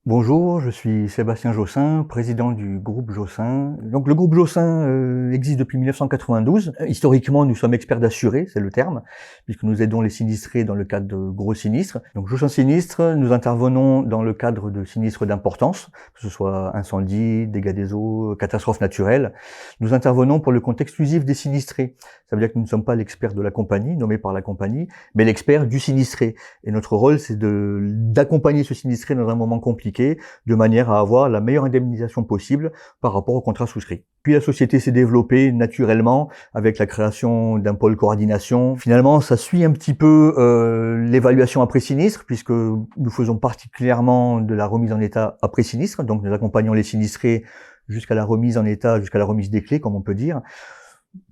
Bonjour, je suis Sébastien Jossin, président du groupe Jossin. Donc le groupe Jossin existe depuis 1992. Historiquement, nous sommes experts d'assurés, c'est le terme, puisque nous aidons les sinistrés dans le cadre de gros sinistres. Donc Jossin Sinistre, nous intervenons dans le cadre de sinistres d'importance, que ce soit incendie, dégâts des eaux, catastrophes naturelles. Nous intervenons pour le compte exclusif des sinistrés. Ça veut dire que nous ne sommes pas l'expert de la compagnie, nommé par la compagnie, mais l'expert du sinistré. Et notre rôle, c'est d'accompagner ce sinistré dans un moment compliqué, de manière à avoir la meilleure indemnisation possible par rapport au contrat souscrit. Puis la société s'est développée naturellement avec la création d'un pôle coordination. Finalement, ça suit un petit peu l'évaluation après sinistre, puisque nous faisons particulièrement de la remise en état après sinistre, donc nous accompagnons les sinistrés jusqu'à la remise en état, jusqu'à la remise des clés, comme on peut dire.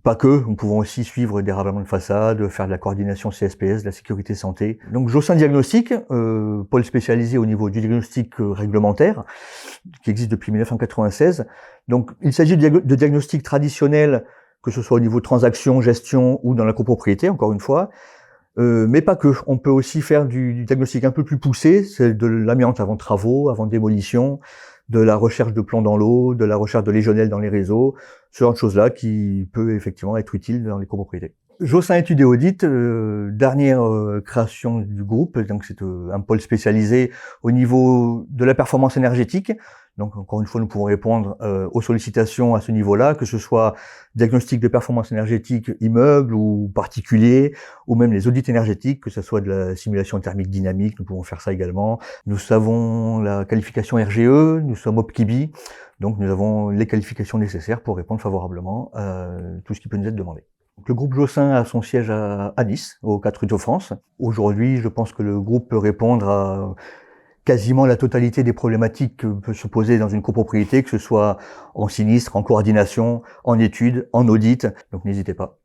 Pas que, nous pouvons aussi suivre des ravalements de façade, faire de la coordination CSPS, de la sécurité santé. Donc Jossin Diagnostic, pôle spécialisé au niveau du diagnostic réglementaire, qui existe depuis 1996. Donc il s'agit de diagnostic traditionnel, que ce soit au niveau de transaction, gestion ou dans la copropriété, encore une fois. Mais pas que. On peut aussi faire du diagnostic un peu plus poussé, c'est de l'amiante avant travaux, avant démolition, de la recherche de plomb dans l'eau, de la recherche de légionnel dans les réseaux, ce genre de choses-là qui peut effectivement être utile dans les copropriétés. Jossin Études et Audit, dernière création du groupe, donc c'est un pôle spécialisé au niveau de la performance énergétique. Donc encore une fois, nous pouvons répondre aux sollicitations à ce niveau-là, que ce soit diagnostic de performance énergétique immeuble ou particulier, ou même les audits énergétiques, que ce soit de la simulation thermique dynamique, nous pouvons faire ça également. Nous savons la qualification RGE, nous sommes OPKIBI, donc nous avons les qualifications nécessaires pour répondre favorablement à tout ce qui peut nous être demandé. Donc, le groupe Jossin a son siège à Nice, aux 4 rues de France. Aujourd'hui, je pense que le groupe peut répondre à quasiment la totalité des problématiques que peut se poser dans une copropriété, que ce soit en sinistre, en coordination, en études, en audit. Donc n'hésitez pas.